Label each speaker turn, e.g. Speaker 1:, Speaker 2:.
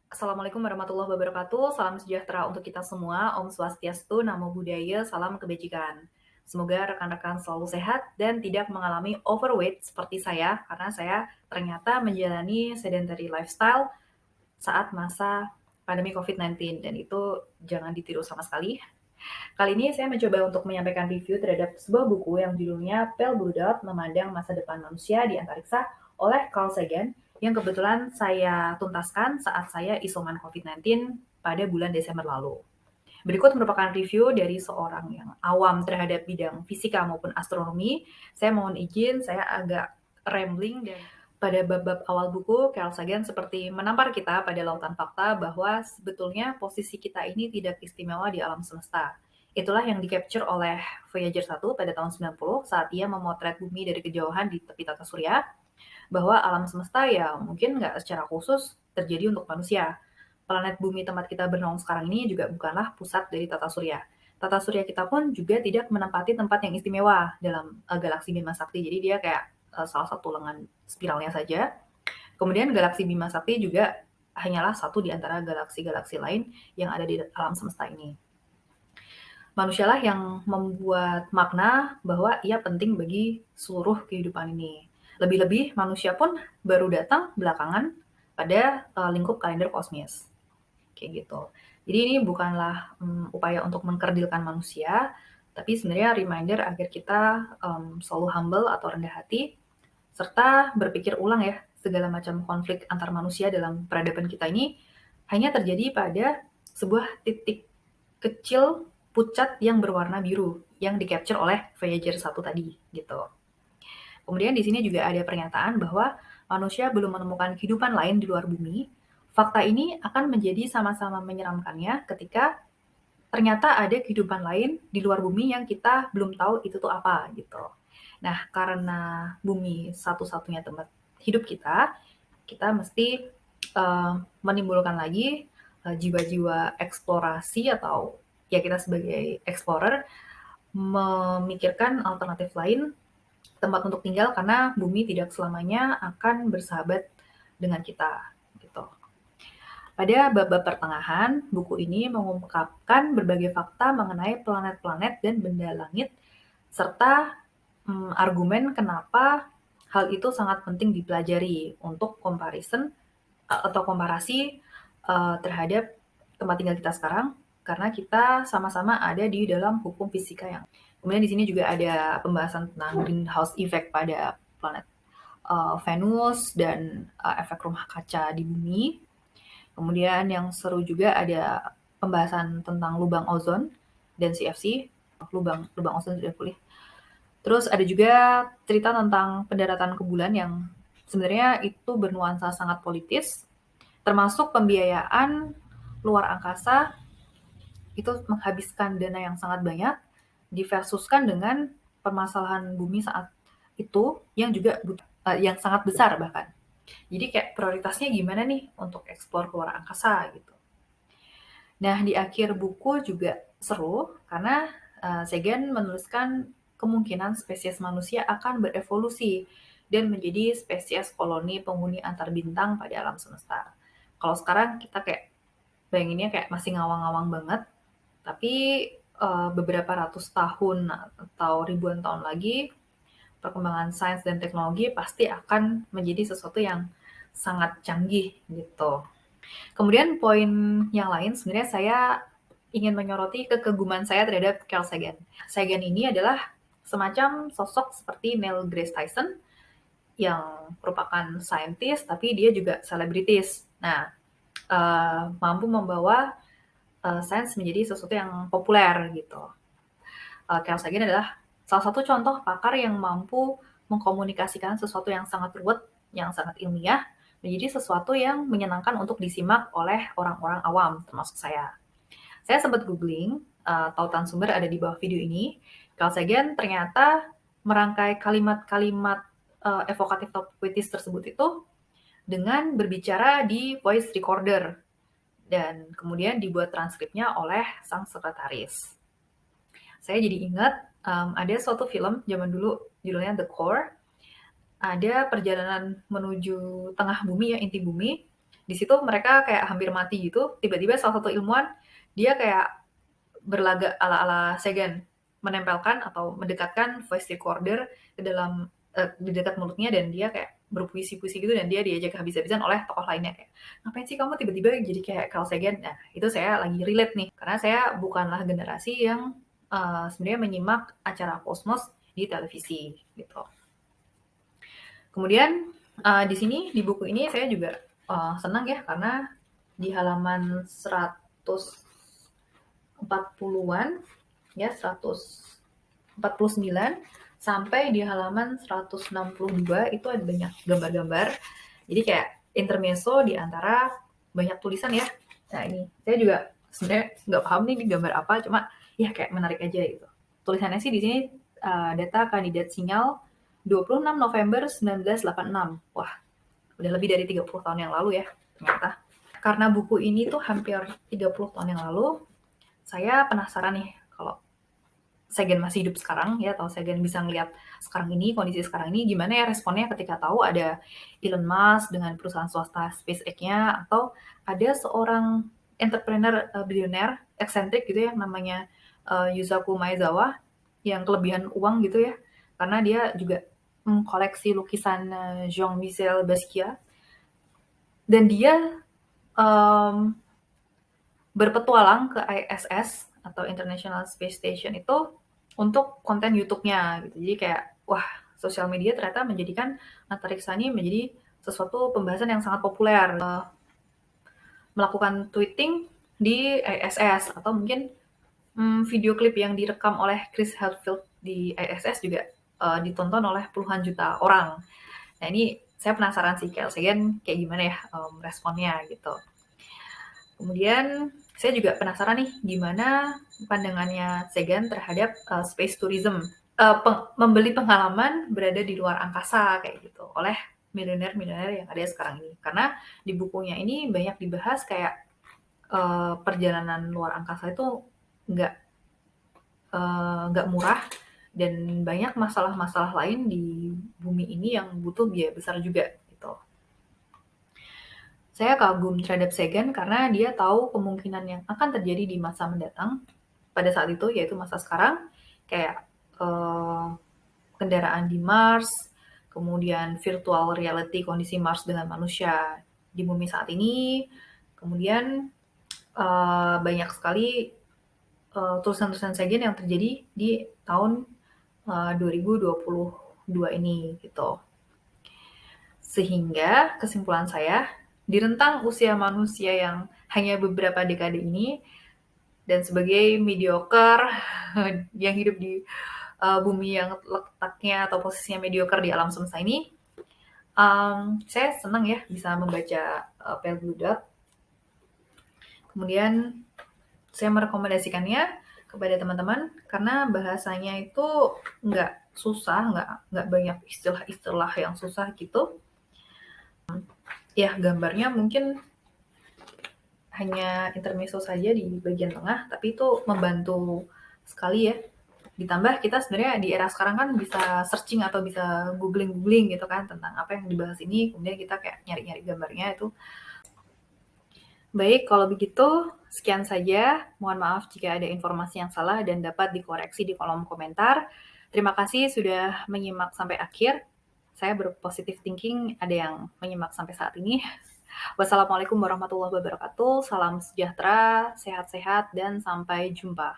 Speaker 1: Assalamualaikum warahmatullahi wabarakatuh. Salam sejahtera untuk kita semua. Om Swastiastu, Namo Buddhaya, salam kebajikan. Semoga rekan-rekan selalu sehat dan tidak mengalami overweight seperti saya, karena saya ternyata menjalani sedentary lifestyle saat masa pandemi COVID-19, dan itu jangan ditiru sama sekali. Kali ini saya mencoba untuk menyampaikan review terhadap sebuah buku yang judulnya Pale Blue Dot: Memandang Masa Depan Manusia di Antariksa oleh Carl Sagan, yang kebetulan saya tuntaskan saat saya isoman COVID-19 pada bulan Desember lalu. Berikut merupakan review dari seorang yang awam terhadap bidang fisika maupun astronomi. Saya mohon izin, saya agak rambling. Dan pada bab-bab awal buku, Carl Sagan seperti menampar kita pada lautan fakta bahwa sebetulnya posisi kita ini tidak istimewa di alam semesta. Itulah yang di-capture oleh Voyager 1 pada tahun 90 saat ia memotret bumi dari kejauhan di tepi tata surya, bahwa alam semesta ya mungkin nggak secara khusus terjadi untuk manusia. Planet bumi tempat kita bernaung sekarang ini juga bukanlah pusat dari tata surya. Tata surya kita pun juga tidak menempati tempat yang istimewa dalam galaksi Bima Sakti. Jadi dia kayak salah satu lengan spiralnya saja. Kemudian galaksi Bima Sakti juga hanyalah satu di antara galaksi-galaksi lain yang ada di alam semesta ini. Manusialah yang membuat makna bahwa ia penting bagi seluruh kehidupan ini. Lebih-lebih manusia pun baru datang belakangan pada lingkup kalender kosmis. Kayak gitu. Jadi ini bukanlah upaya untuk mengkerdilkan manusia, tapi sebenarnya reminder agar kita selalu humble atau rendah hati, serta berpikir ulang ya, segala macam konflik antar manusia dalam peradaban kita ini hanya terjadi pada sebuah titik kecil pucat yang berwarna biru yang di-capture oleh Voyager 1 tadi gitu. Kemudian di sini juga ada pernyataan bahwa manusia belum menemukan kehidupan lain di luar bumi. Fakta ini akan menjadi sama-sama menyeramkannya ketika ternyata ada kehidupan lain di luar bumi yang kita belum tahu itu tuh apa gitu. Nah, karena bumi satu-satunya tempat hidup kita, kita mesti menimbulkan lagi jiwa-jiwa eksplorasi, atau ya kita sebagai explorer memikirkan alternatif lain tempat untuk tinggal, karena bumi tidak selamanya akan bersahabat dengan kita gitu. Pada bab-bab pertengahan, buku ini mengungkapkan berbagai fakta mengenai planet-planet dan benda langit, serta argumen kenapa hal itu sangat penting dipelajari untuk comparison atau komparasi terhadap tempat tinggal kita sekarang, karena kita sama-sama ada di dalam hukum fisika yang. Kemudian di sini juga ada pembahasan tentang greenhouse effect pada planet Venus dan efek rumah kaca di bumi. Kemudian yang seru juga ada pembahasan tentang lubang ozon dan CFC, lubang ozon sudah pulih. Terus ada juga cerita tentang pendaratan ke bulan yang sebenarnya itu bernuansa sangat politis, termasuk pembiayaan luar angkasa itu menghabiskan dana yang sangat banyak diversuskan dengan permasalahan bumi saat itu yang juga yang sangat besar bahkan. Jadi kayak prioritasnya gimana nih untuk eksplor keluar angkasa gitu. Nah, di akhir buku juga seru karena Sagan menuliskan kemungkinan spesies manusia akan berevolusi dan menjadi spesies koloni penghuni antar bintang pada alam semesta. Kalau sekarang kita kayak bayanginnya kayak masih ngawang-ngawang banget, tapi beberapa ratus tahun atau ribuan tahun lagi perkembangan sains dan teknologi pasti akan menjadi sesuatu yang sangat canggih gitu. Kemudian poin yang lain sebenarnya saya ingin menyoroti kekeguman saya terhadap Carl Sagan. Sagan ini adalah semacam sosok seperti Neil deGrasse Tyson yang merupakan saintis tapi dia juga selebritis. Nah, mampu membawa sains menjadi sesuatu yang populer gitu. Carl Sagan adalah salah satu contoh pakar yang mampu mengkomunikasikan sesuatu yang sangat ruwet, yang sangat ilmiah, menjadi sesuatu yang menyenangkan untuk disimak oleh orang-orang awam, termasuk saya. Saya sempat googling, tautan sumber ada di bawah video ini. Carl Sagan ternyata merangkai kalimat-kalimat evokatif atau puitis tersebut itu dengan berbicara di voice recorder, dan kemudian dibuat transkripnya oleh sang sekretaris. Saya jadi ingat ada suatu film zaman dulu judulnya The Core. Ada perjalanan menuju tengah bumi ya, inti bumi. Di situ mereka kayak hampir mati gitu, tiba-tiba salah satu ilmuwan, dia kayak berlagak ala-ala Sagan, menempelkan atau mendekatkan voice recorder ke dalam di dekat mulutnya dan dia kayak berpuisi-puisi gitu dan dia diajak habis-habisan oleh tokoh lainnya kayak, "Ngapain sih kamu tiba-tiba jadi kayak Carl Sagan?" Nah, itu saya lagi relate nih, karena saya bukanlah generasi yang sebenarnya menyimak acara Cosmos di televisi gitu. Kemudian di sini di buku ini saya juga senang ya karena di halaman 140-an ya 149 sampai di halaman 162 itu ada banyak gambar-gambar. Jadi kayak intermezzo di antara banyak tulisan ya. Nah ini saya juga sebenarnya nggak paham nih ini gambar apa, cuma ya kayak menarik aja gitu. Tulisannya sih di sini data kandidat sinyal 26 November 1986. Wah, udah lebih dari 30 tahun yang lalu ya ternyata. Karena buku ini tuh hampir 30 tahun yang lalu, saya penasaran nih kalau Sagan masih hidup sekarang ya, atau Sagan bisa ngelihat sekarang ini, kondisi sekarang ini, gimana ya responnya ketika tahu ada Elon Musk dengan perusahaan swasta SpaceX-nya, atau ada seorang entrepreneur billionaire eksentrik gitu ya, namanya Yusaku Maezawa, yang kelebihan uang gitu ya, karena dia juga mengkoleksi lukisan Jean-Michel Basquiat, dan dia um, berpetualang ke ISS atau International Space Station itu untuk konten YouTube-nya gitu. Jadi kayak wah, sosial media ternyata menjadikan antariksa ini menjadi sesuatu pembahasan yang sangat populer. Melakukan tweeting di ISS atau mungkin video klip yang direkam oleh Chris Hadfield di ISS juga ditonton oleh puluhan juta orang. Nah ini saya penasaran sih Carl Sagan kayak gimana ya responnya gitu. Kemudian saya juga penasaran nih gimana pandangannya Sagan terhadap space tourism, membeli pengalaman berada di luar angkasa kayak gitu oleh miliuner-miliuner yang ada sekarang ini. Karena di bukunya ini banyak dibahas kayak perjalanan luar angkasa itu nggak murah dan banyak masalah-masalah lain di bumi ini yang butuh biaya besar juga gitu. Saya kagum terhadap Sagan karena dia tahu kemungkinan yang akan terjadi di masa mendatang pada saat itu, yaitu masa sekarang, kayak kendaraan di Mars, kemudian virtual reality kondisi Mars dengan manusia di bumi saat ini, kemudian banyak sekali tulisan-tulisan Sagan yang terjadi di tahun 2022 ini gitu. Sehingga kesimpulan saya, di rentang usia manusia yang hanya beberapa dekade ini, dan sebagai mediocre yang hidup di bumi yang letaknya atau posisinya mediocre di alam semesta ini, saya senang ya bisa membaca Pale Blue Dot. Kemudian saya merekomendasikannya kepada teman-teman karena bahasanya itu nggak susah, nggak banyak istilah-istilah yang susah gitu. Ya gambarnya mungkin hanya intermezzo saja di bagian tengah, tapi itu membantu sekali ya. Ditambah kita sebenarnya di era sekarang kan bisa searching atau bisa googling gitu kan tentang apa yang dibahas ini, kemudian kita kayak nyari-nyari gambarnya itu. Baik, kalau begitu sekian saja. Mohon maaf jika ada informasi yang salah dan dapat dikoreksi di kolom komentar. Terima kasih sudah menyimak sampai akhir. Saya berpositif thinking ada yang menyimak sampai saat ini. Wassalamualaikum warahmatullahi wabarakatuh. Salam sejahtera, sehat-sehat, dan sampai jumpa.